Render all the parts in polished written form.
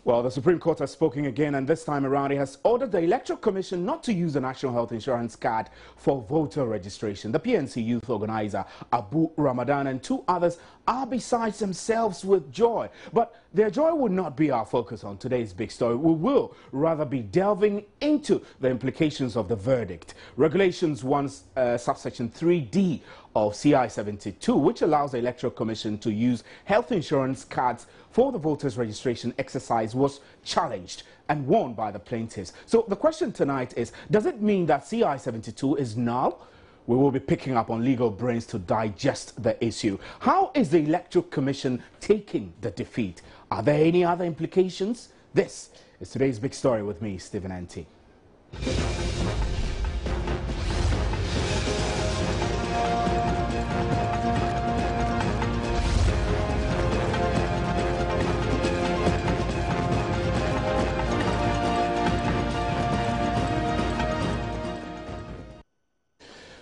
Well, the Supreme Court has spoken again, and this time around it has ordered the Electoral Commission not to use the National Health Insurance card for voter registration. The PNC youth organizer Abu Ramadan and two others are beside themselves with joy. But their joy will not be our focus on today's big story. We will rather be delving into the implications of the verdict. Regulations 1 subsection 3D of CI 72, which allows the Electoral Commission to use health insurance cards for the voters registration exercise, was challenged and won by the plaintiffs. So the question tonight is, does it mean that CI 72 is null? We will be picking up on legal brains to digest the issue. How is the Electoral Commission taking the defeat? Are there any other implications? This is today's big story with me, Stephen Nt.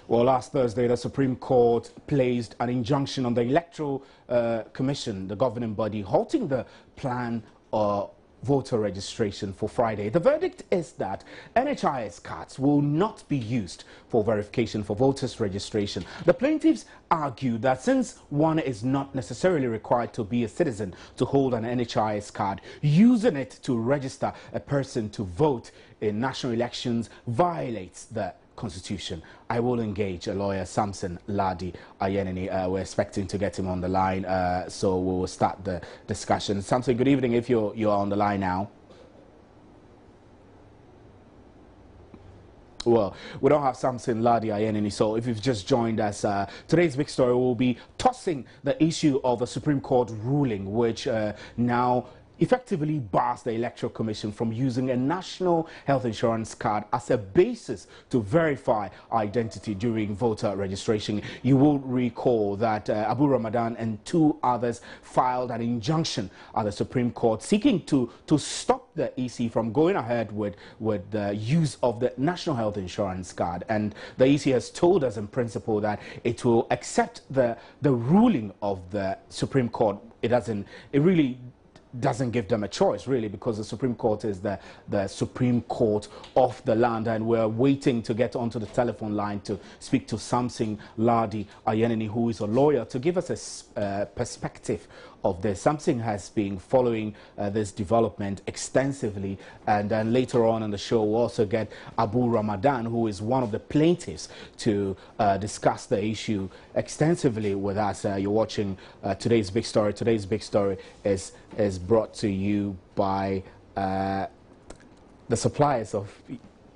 Well, last Thursday, the Supreme Court placed an injunction on the Electoral Commission, the governing body, halting the plan voter registration for Friday. The verdict is that NHIS cards will not be used for verification for voters registration. The plaintiffs argue that since one is not necessarily required to be a citizen to hold an NHIS card, using it to register a person to vote in national elections violates the Constitution. I will engage a lawyer, Samson Ladi Ayenini. We're expecting to get him on the line, so we will start the discussion. Samson, good evening, if you're on the line now. Well, we don't have Samson Ladi Ayenini, so if you've just joined us, today's big story will be tossing the issue of the Supreme Court ruling, which now effectively bars the Electoral Commission from using a national health insurance card as a basis to verify identity during voter registration. You will recall that Abu Ramadan and two others filed an injunction at the Supreme Court seeking to stop the EC from going ahead with the use of the national health insurance card. And the EC has told us in principle that it will accept the ruling of the Supreme Court. It really doesn't give them a choice, really, because the Supreme Court is the Supreme Court of the land, and we're waiting to get onto the telephone line to speak to Samson Ladi Ayenini, who is a lawyer, to give us a perspective of this. Samson has been following this development extensively, and then later on in the show we'll also get Abu Ramadan, who is one of the plaintiffs, to discuss the issue extensively with us. You're watching today's big story. Today's big story is brought to you by the suppliers of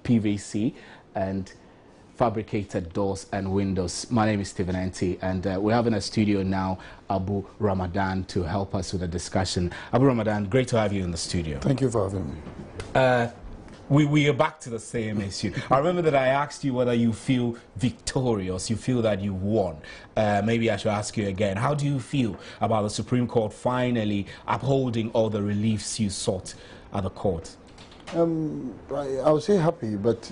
PVC and fabricated doors and windows. My name is Stephen Nt, and we have in a studio now Abu Ramadan to help us with the discussion. Abu Ramadan, great to have you in the studio. Thank you for having me. We are back to the same issue. I remember that I asked you whether you feel victorious, you feel that you won. Maybe I should ask you again. How do you feel about the Supreme Court finally upholding all the reliefs you sought at the court? I would say happy, but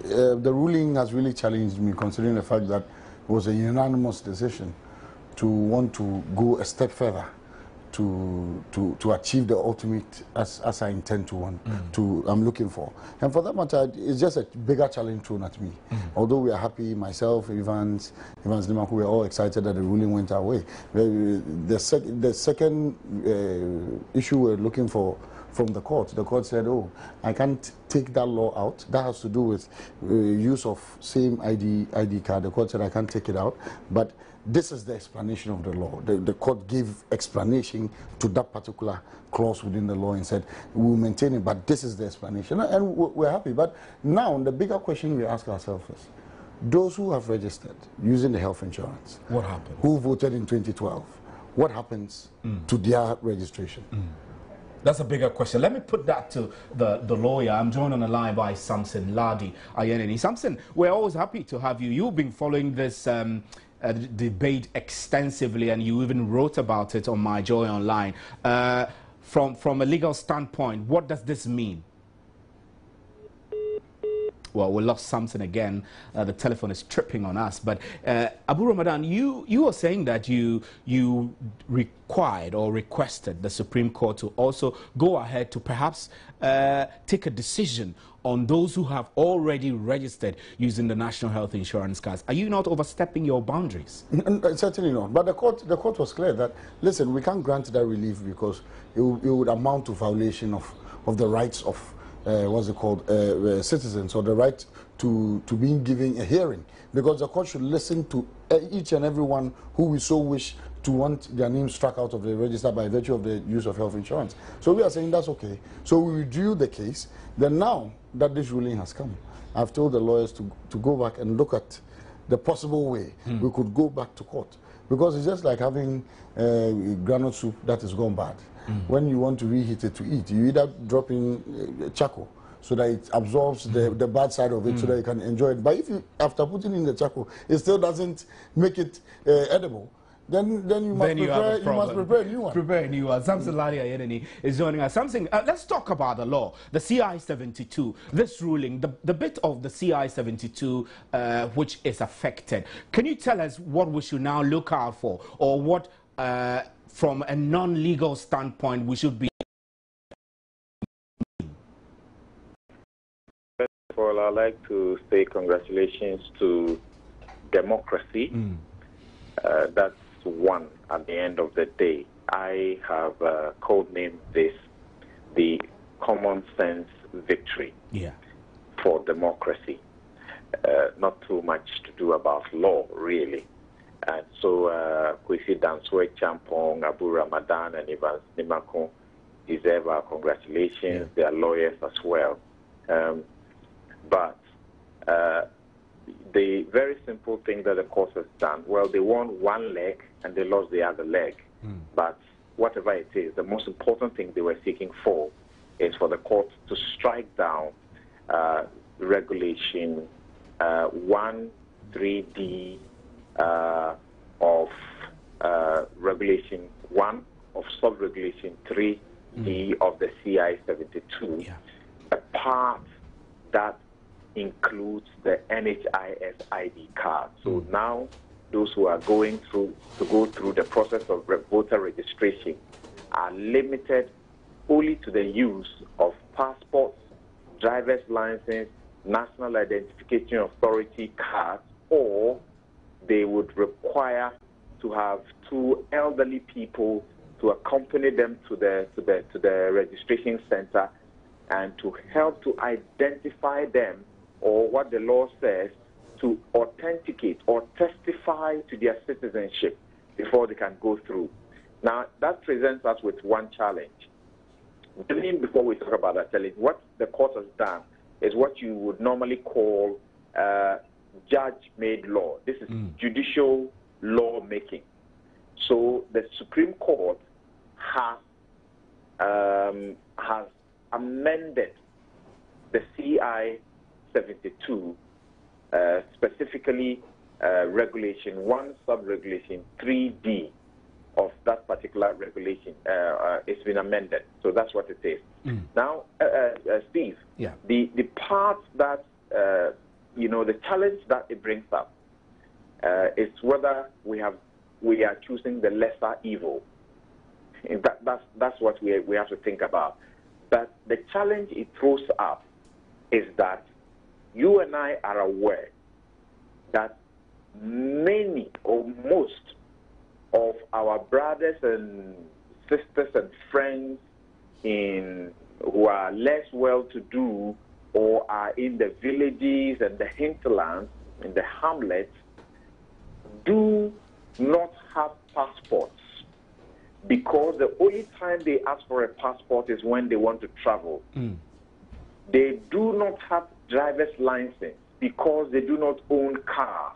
the ruling has really challenged me, considering the fact that it was a unanimous decision to want to go a step further to achieve the ultimate as I intend to I'm looking for. And for that matter, it's just a bigger challenge thrown at me. Although we are happy, myself, Evans Limaku, we are all excited that the ruling went our way. The second issue we're looking for from the court said, oh, I can't take that law out. That has to do with use of same ID card. The court said I can't take it out, but this is the explanation of the law. The court gave explanation to that particular clause within the law and said, we'll maintain it, but this is the explanation. And we're happy. But now, the bigger question we ask ourselves is, those who have registered using the health insurance, what happened? Who voted in 2012, what happens to their registration? That's a bigger question. Let me put that to the lawyer. I'm joined on the line by Samson Ladi Ayenini. Samson, we're always happy to have you. You've been following this debate extensively, and you even wrote about it on My Joy Online. From a legal standpoint, what does this mean? Well, we lost Samson again. The telephone is tripping on us. But Abu Ramadan, you were saying that you required or requested the Supreme Court to also go ahead to perhaps take a decision on those who have already registered using the National Health Insurance cards. Are you not overstepping your boundaries? Certainly not. But the court was clear that, listen, we can't grant that relief because it would amount to violation of the rights of what's it called, citizens, or the right to being given a hearing, because the court should listen to each and everyone who we so wish to want their name struck out of the register by virtue of the use of health insurance. So we are saying that's okay. So we withdrew the case. Then now that this ruling has come, I've told the lawyers to go back and look at the possible way we could go back to court, because it's just like having granite soup that has gone bad. When you want to reheat it to eat, you either drop in charcoal so that it absorbs the bad side of it so that you can enjoy it. But if you, after putting in the charcoal, it still doesn't make it edible, then you must prepare a new one. Prepare a new one. Samson Ladia Yeneni is joining us. Samson, let's talk about the law, the CI 72. This ruling, the bit of the CI 72 which is affected. Can you tell us what we should now look out for, or what from a non-legal standpoint we should be? First of all, I'd like to say congratulations to democracy. That's one at the end of the day. I have codenamed this the common sense victory for democracy. Not too much to do about law, really. And so Kwesi Danswe Champong, Abu Ramadan, and Evans Nimakon deserve our congratulations. They are lawyers as well. But the very simple thing that the court has done, well, they won one leg and they lost the other leg. But whatever it is, the most important thing they were seeking for is for the court to strike down regulation 1(3)(d) of regulation 1 of sub-regulation 3(d) of the CI 72, the part that includes the NHIS ID card. So now those who are going through the process of voter registration are limited only to the use of passports, driver's license, National Identification Authority cards, or they would require to have two elderly people to accompany them to the registration center and to help to identify them, or what the law says, to authenticate or testify to their citizenship before they can go through. Now, that presents us with one challenge. Even before we talk about that challenge, what the court has done is what you would normally call judge-made law. This is judicial law-making. So the Supreme Court has amended the CI 72, specifically Regulation 1, Sub-Regulation 3(d) of that particular regulation. It's been amended. So that's what it is. Now, Steve, the part that, the challenge that it brings up is whether we are choosing the lesser evil. That's what we have to think about. But the challenge it throws up is that you and I are aware that many or most of our brothers and sisters and friends who are less well-to-do or are in the villages and the hinterlands, in the hamlets, do not have passports, because the only time they ask for a passport is when they want to travel. They do not have driver's license because they do not own cars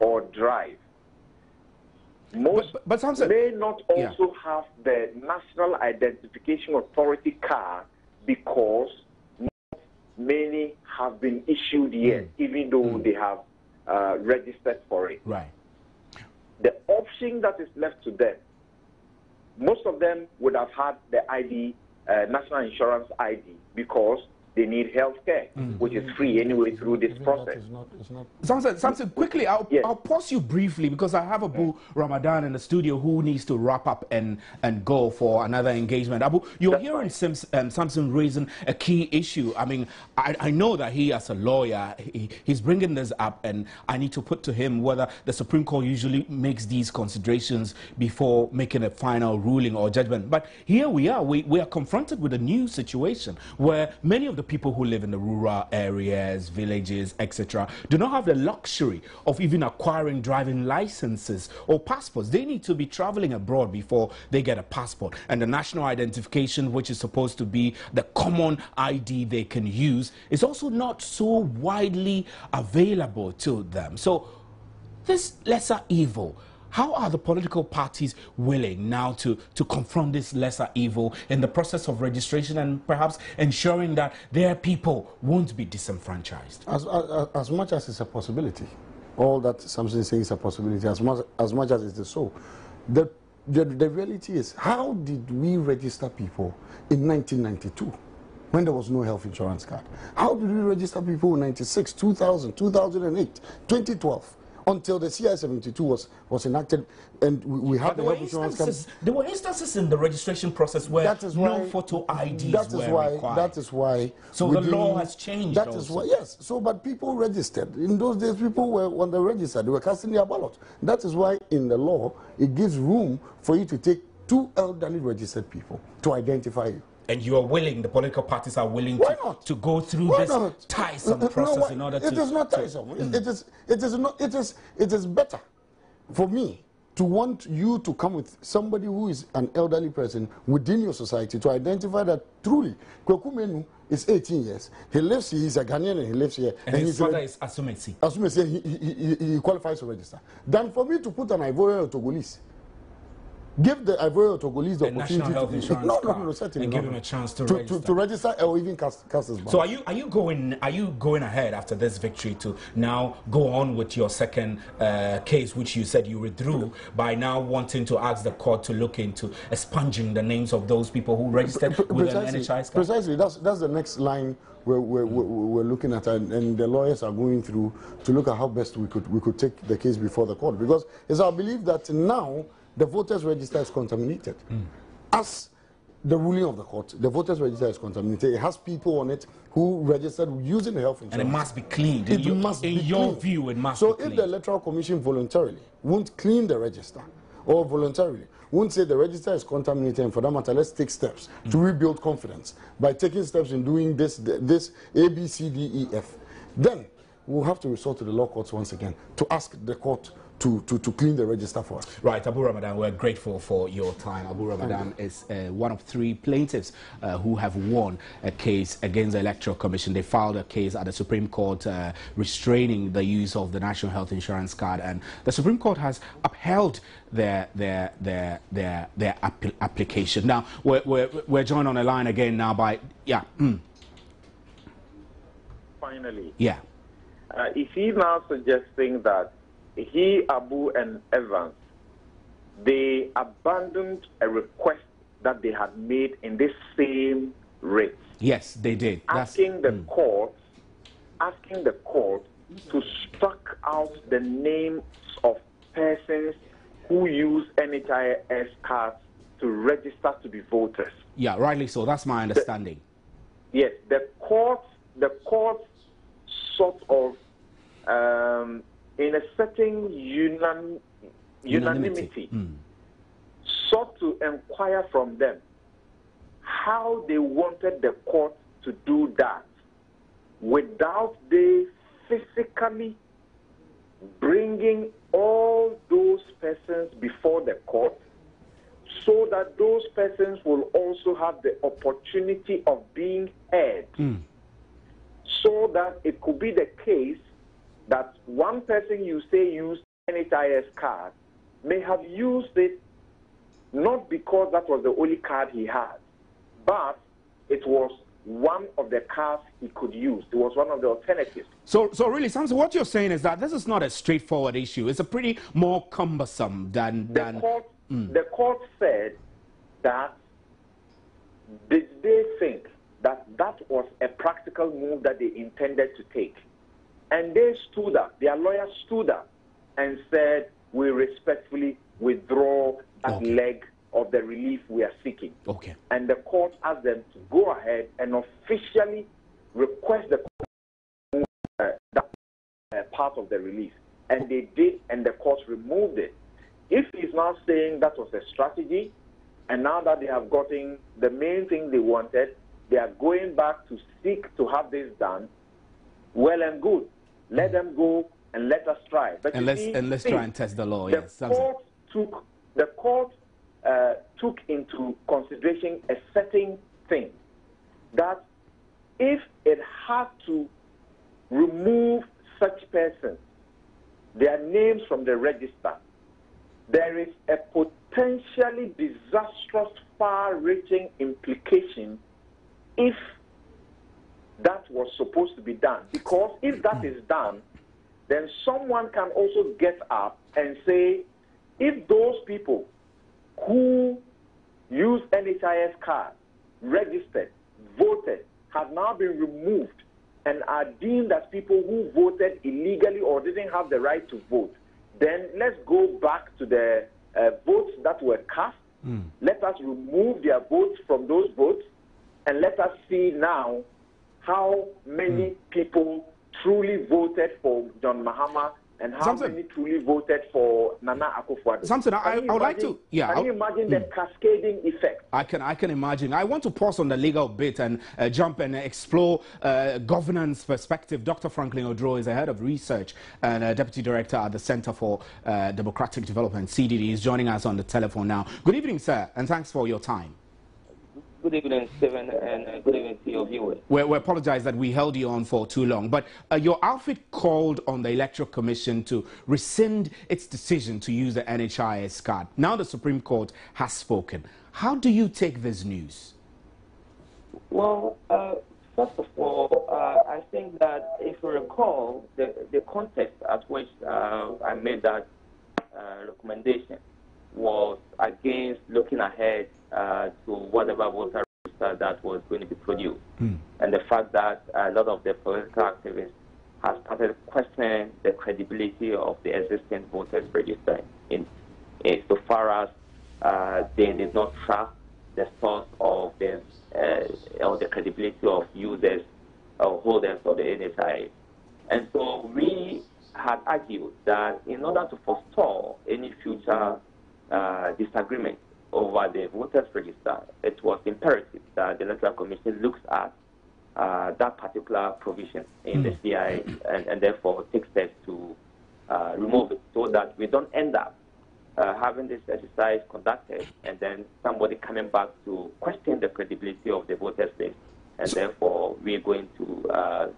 or drive. Most but Samson, may not also have the National Identification Authority card because not many have been issued yet, even though they have registered for it. Right. The option that is left to them, most of them would have had the ID, National Insurance ID, because they need health care, which is free anyway through this process. Samson, quickly, I'll pause you briefly because I have Abu Ramadan in the studio who needs to wrap up and go for another engagement. Abu, you're hearing Samson raising a key issue. I mean, I know that he, as a lawyer, he's bringing this up, and I need to put to him whether the Supreme Court usually makes these considerations before making a final ruling or judgment. But here we are confronted with a new situation where many of the people who live in the rural areas, villages, etc., do not have the luxury of even acquiring driving licenses or passports. They need to be traveling abroad before they get a passport. And the national identification, which is supposed to be the common ID they can use, is also not so widely available to them. So this lesser evil, how are the political parties willing now to confront this lesser evil in the process of registration and perhaps ensuring that their people won't be disenfranchised? As much as it's a possibility, all that Samson is saying is a possibility, as much as it is so, the reality is, how did we register people in 1992 when there was no health insurance card? How did we register people in 96, 2000, 2008, 2012? Until the CI 72 was enacted, and we have the health insurance card. There were instances in the registration process where no photo IDs were required. That is why. So the law has changed. That is why, yes. So, but people registered. In those days, people were, when they registered, they were casting their ballot. That is why in the law, it gives room for you to take 2 elderly registered people to identify you. And you are willing, the political parties are willing to go through this tiresome process in order to... It is not tiresome. It is better for me to want you to come with somebody who is an elderly person within your society to identify that truly Kweku Menu is 18 years. He lives here, he's a Ghanaian, and he lives here. And his father is Asumesi. Asumesi, he qualifies to register. Than for me to put an Ivorian or Togolese. Give the Ivorian or Togolese the opportunity national health insurance certainly and give him a chance to register or even cast his ballot. So are you going ahead after this victory to now go on with your second case, which you said you withdrew, by now wanting to ask the court to look into expunging the names of those people who registered with an NHIS card? Precisely, that's the next line we're looking at, and the lawyers are going through to look at how best we could take the case before the court, because it's our belief that now the voters register is contaminated. As the ruling of the court, the voters register is contaminated. It has people on it who registered using the health insurance. And it must be cleaned. In your view, it must be cleaned. So if the Electoral Commission voluntarily won't clean the register, or voluntarily won't say the register is contaminated, and for that matter, let's take steps to rebuild confidence by taking steps in doing this A, B, C, D, E, F, then we'll have to resort to the law courts once again to ask the court to clean the register for us. Right, Abu Ramadan, we're grateful for your time. Abu Ramadan is one of 3 plaintiffs who have won a case against the Electoral Commission. They filed a case at the Supreme Court restraining the use of the National Health Insurance Card, and the Supreme Court has upheld their application. Now, we're joined on the line again now by, Finally. Yeah. Is he now suggesting that he, Abu, and Evans, they abandoned a request that they had made in this same writ? Yes, they did. Asking the court to struck out the names of persons who use NHIS cards to register to be voters. Yeah, rightly so. That's my understanding. Yes, the court sort of, in a certain unanimity, sought to inquire from them how they wanted the court to do that without they physically bringing all those persons before the court, so that those persons will also have the opportunity of being heard, so that it could be the case that one person you say used NHIS card may have used it not because that was the only card he had, but it was one of the cards he could use. It was one of the alternatives. So really, Samson, what you're saying is that this is not a straightforward issue. It's a pretty more cumbersome than... The court said that they think that that was a practical move that they intended to take. And they stood up, their lawyers stood up and said, we respectfully withdraw that leg of the relief we are seeking. Okay. And the court asked them to go ahead and officially request the court to move that part of the relief. And they did, and the court removed it. If he's now saying that was a strategy, and now that they have gotten the main thing they wanted, they are going back to seek to have this done, well and good. Let them go and let us try. But let's try and test the law. The court took into consideration a certain thing, that if it had to remove such persons, their names from the register, there is a potentially disastrous, far-reaching implication if that was supposed to be done. Because if that is done, then someone can also get up and say, if those people who use NHIS cards, registered, voted, have now been removed and are deemed as people who voted illegally or didn't have the right to vote, then let's go back to the votes that were cast. Let us remove their votes from those votes, and let us see now how many people truly voted for John Mahama and how many truly voted for Nana Akufo-Addo. Something I would like to, Can you imagine the cascading effect? I can imagine. I want to pause on the legal bit and jump and explore governance perspective. Dr. Franklin Odro is the head of research and deputy director at the Center for Democratic Development, CDD. Is joining us on the telephone now. Good evening, sir, and thanks for your time. Good evening, Stephen, and good evening to your viewers. We apologize that we held you on for too long, but your outfit called on the Electoral Commission to rescind its decision to use the NHIS card. Now the Supreme Court has spoken. How do you take this news? Well, first of all, I think that if you recall, the context at which I made that recommendation was against looking ahead to whatever voter register that was going to be produced. And the fact that a lot of the political activists have started questioning the credibility of the existing voters register in so far as they did not track the source of the or the credibility of users or holders of the NHIS. And so we had argued that in order to forestall any future disagreement over the voters register, it was imperative that the Electoral Commission looks at that particular provision in the CI and therefore takes steps to remove it, so that we don't end up having this exercise conducted and then somebody coming back to question the credibility of the voters list, and therefore we're going to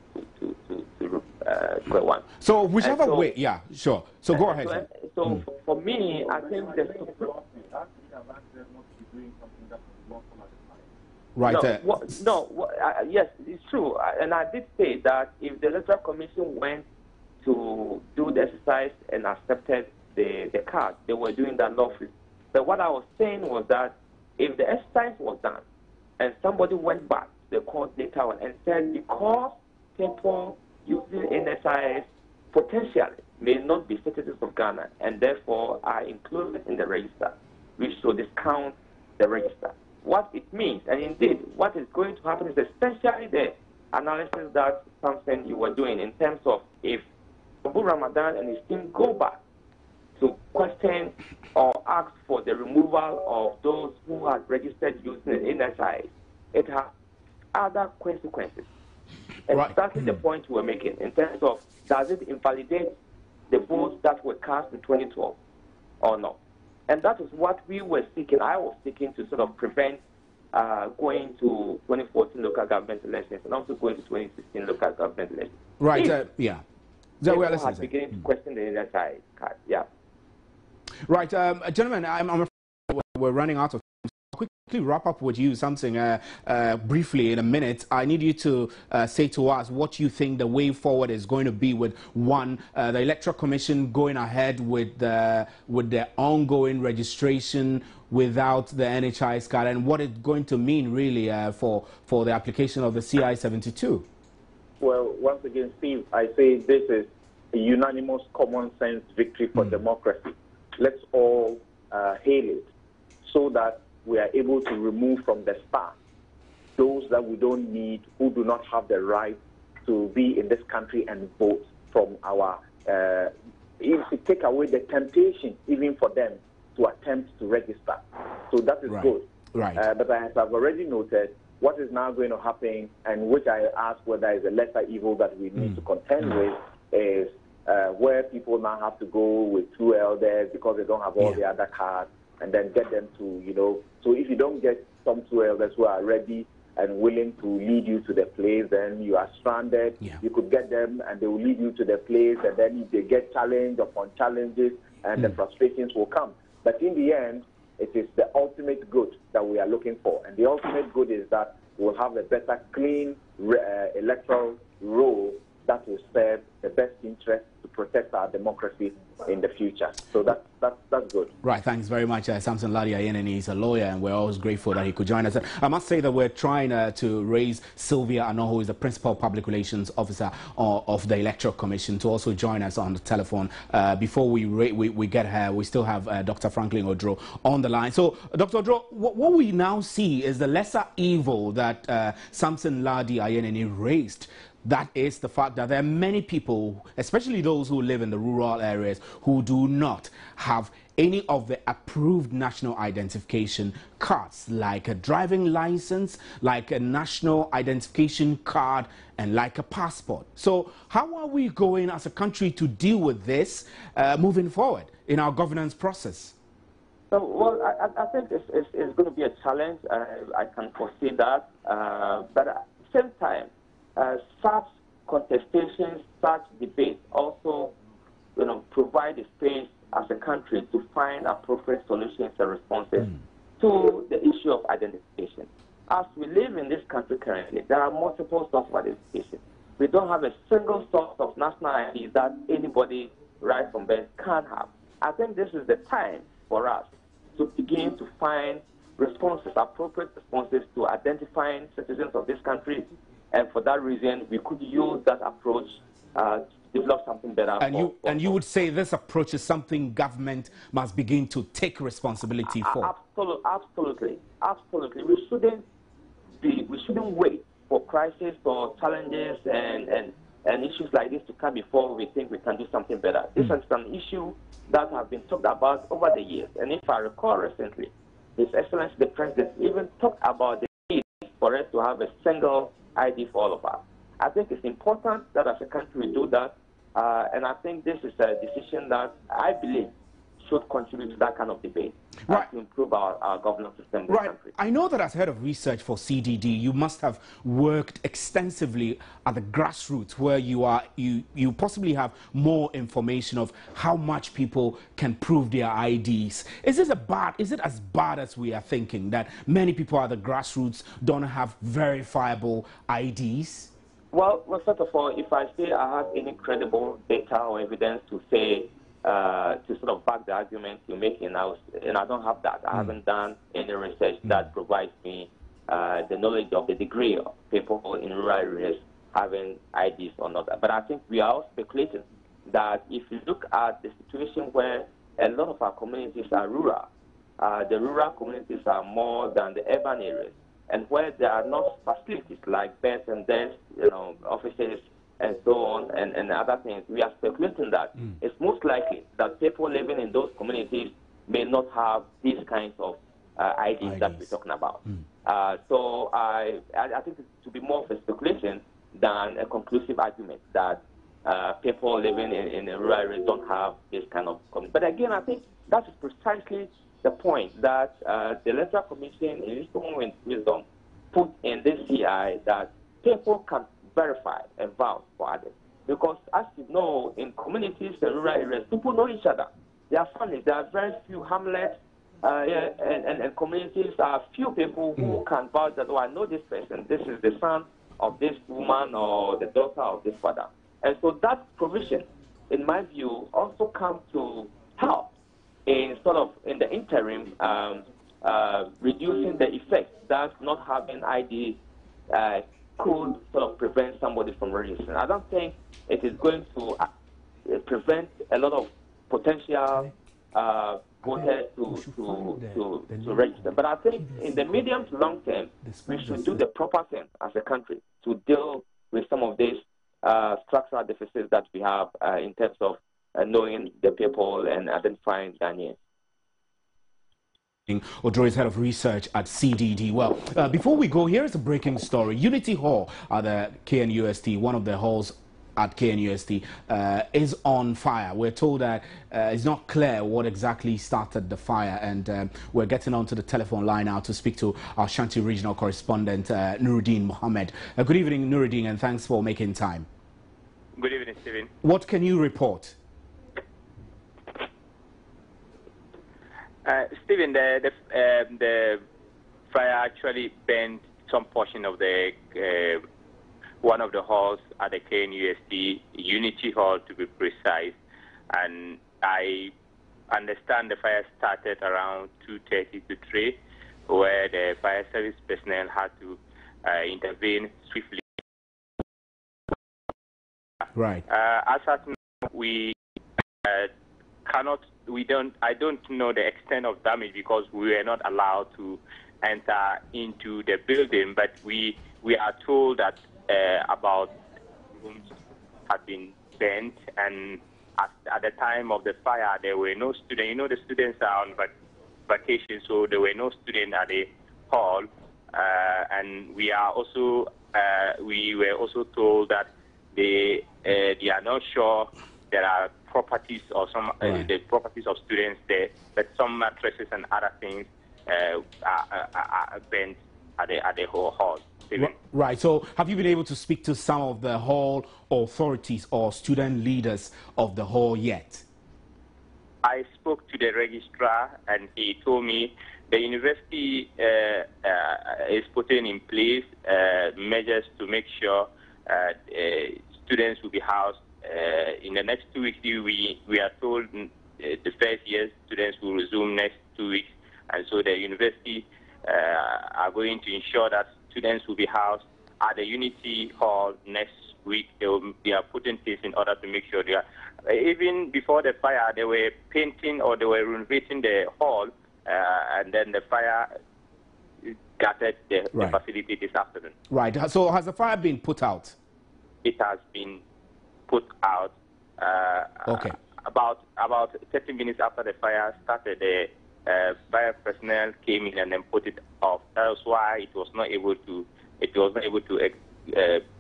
square one. So whichever way, yeah, sure. So go ahead. So for me, I think the right. Yes, it's true, and I did say that if the Electoral Commission went to do the exercise and accepted the card, they were doing that lawfully. But what I was saying was that if the exercise was done and somebody went back to the court later on and said, because people using NHIS potentially may not be citizens of Ghana and therefore are included in the register, we should discount the register. What it means, and indeed what is going to happen, is essentially the analysis that something you were doing in terms of if Abu Ramadan and his team go back to question or ask for the removal of those who had registered using the NHIS, it has other consequences. Exactly the point we were making in terms of, does it invalidate the votes that were cast in 2012 or not? And that is what we were seeking. I was seeking to sort of prevent going to 2014 local government elections and also going to 2016 local government elections. Right, yeah. People are beginning to question the NHIS card, yeah. Right, gentlemen, I'm afraid we're running out of quickly wrap up with you something briefly in a minute. I need you to say to us what you think the way forward is going to be with the Electoral Commission going ahead with the ongoing registration without the NHIS card, and what it's going to mean really for the application of the CI 72. Well, once again, Steve, I say this is a unanimous common sense victory for democracy. Let's all hail it so that we are able to remove from the start those that we don't need, who do not have the right to be in this country and vote from our, to take away the temptation even for them to attempt to register. So that is good. Right. But as I've already noted, what is now going to happen, and which I ask whether is a lesser evil that we need to contend with, is where people now have to go with 2 elders because they don't have all the other cards, and then get them to, so if you don't get some 2 elders who are ready and willing to lead you to the place, then you are stranded. You could get them and they will lead you to the place, and then if they get challenge upon challenges, and the frustrations will come. But in the end, it is the ultimate good that we are looking for. And the ultimate good is that we'll have a better, clean electoral roll that will serve the best interest to protect our democracy in the future. So that's good. Right, thanks very much. Samson Ladi Ayeneni is a lawyer, and we're always grateful that he could join us. I must say that we're trying to raise Sylvia Ano, who is the Principal Public Relations Officer of the Electoral Commission, to also join us on the telephone. Before we get her, we still have Dr. Franklin Odro on the line. So, Dr. Odro, what we now see is the lesser evil that Samson Ladi Ayeneni raised. That is the fact that there are many people, especially those who live in the rural areas, who do not have any of the approved national identification cards, like a driving license, like a national identification card, and like a passport. So how are we going as a country to deal with this moving forward in our governance process? Well, I think it's going to be a challenge. I can foresee that. But at the same time, such contestations, such debate also, provide a space as a country to find appropriate solutions and responses to the issue of identification. As we live in this country currently, there are multiple sources of identification. We don't have a single source of national ID that anybody right from birth can have. I think this is the time for us to begin to find responses, appropriate responses to identifying citizens of this country. And for that reason, we could use that approach to develop something better. And you would say this approach is something government must begin to take responsibility for? Absolutely. We shouldn't wait for crises or challenges and issues like this to come before we think we can do something better. This is an issue that has been talked about over the years. And if I recall recently, His Excellency the President even talked about the need for us to have a single ID for all of us. I think it's important that as a country we do that, and I think this is a decision that I believe should contribute to that kind of debate to improve our governance system in the country. I know that as head of research for CDD, you must have worked extensively at the grassroots, where you possibly have more information of how much people can prove their IDs. Is it as bad as we are thinking, that many people at the grassroots don't have verifiable IDs? Well, first of all, if I say I have any credible data or evidence to say to sort of back the argument you're making, and I don't have that. I haven't done any research that provides me the knowledge of the degree of people in rural areas having IDs or not. But I think we are all speculating that if you look at the situation where a lot of our communities are rural, the rural communities are more than the urban areas, and where there are not facilities like beds and desks, offices, and so on, and other things, we are speculating that it's most likely that people living in those communities may not have these kinds of IDs that we're talking about. So I think it to be more of a speculation than a conclusive argument that people living in the rural areas don't have this kind of community. But again, I think that is precisely the point that the Electoral Commission, in its own wisdom, put in this CI that people can verify and vouch for others. Because as you know, in communities and rural areas, people know each other. There are families, there are very few hamlets and communities are few people who can vouch that, oh, I know this person. This is the son of this woman or the daughter of this father. And so that provision, in my view, also comes to help in the interim reducing the effect that not having ID could sort of prevent somebody from registering. I don't think it is going to prevent a lot of potential voters to register. But I think in the medium to long term, we should do the proper thing as a country to deal with some of these structural deficits that we have in terms of knowing the people and identifying Ghanaians. Odro is head of research at CDD. Well, before we go, here is a breaking story. Unity Hall at the KNUST, one of the halls at KNUST, is on fire. We're told that it's not clear what exactly started the fire, and we're getting onto the telephone line now to speak to our Shanti regional correspondent, Nuruddin Mohammed. Good evening, Nuruddin, and thanks for making time. Good evening, Stephen. What can you report? Stephen, the fire actually burned some portion of the one of the halls at the KNUST, Unity Hall to be precise, and I understand the fire started around 2:30 to 3, where the fire service personnel had to intervene swiftly. Right. As at now, I don't know the extent of damage because we were not allowed to enter into the building, but we are told that about rooms had been burnt, and at the time of the fire there were no students. You know, the students are on vacation, so there were no students at the hall, and we were also told that they are not sure there are properties or some the properties of students there, but some mattresses and other things are burnt at the whole hall. Right. So, have you been able to speak to some of the hall authorities or student leaders of the hall yet? I spoke to the registrar, and he told me the university is putting in place measures to make sure students will be housed. In the next 2 weeks, we are told the first year students will resume next 2 weeks, and so the university are going to ensure that students will be housed at the Unity Hall next week. They are putting things in order to make sure they are. Even before the fire, they were painting or they were renovating the hall, and then the fire gutted the facility this afternoon. Right. So has the fire been put out? It has been put out. Okay. About 30 minutes after the fire started, the fire personnel came in and then put it off. That's why it was not able to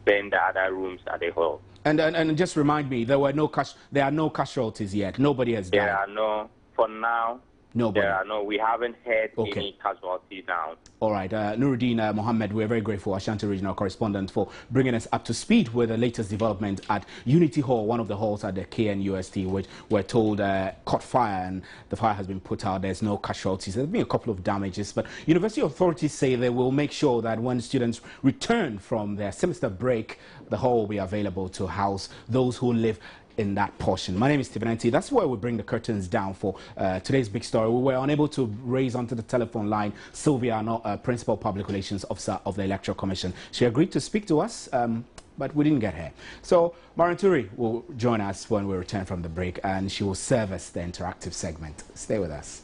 burn the other rooms at the hall. And just remind me, there are no casualties yet. Nobody has died. There are no, for now. Nobody. We haven't heard any casualties now. All right, Nuruddin Mohammed, we're very grateful, Ashanti regional correspondent, for bringing us up to speed with the latest development at Unity Hall, one of the halls at the KNUST, which we're told caught fire, and the fire has been put out. There's no casualties. There's been a couple of damages, but university authorities say they will make sure that when students return from their semester break, the hall will be available to house those who live in that portion. My name is Stephen Enti. That's where we bring the curtains down for today's big story. We were unable to raise onto the telephone line Sylvia, Principal Public Relations Officer of the Electoral Commission. She agreed to speak to us, but we didn't get her. So Maranturi will join us when we return from the break, and she will serve us the interactive segment. Stay with us.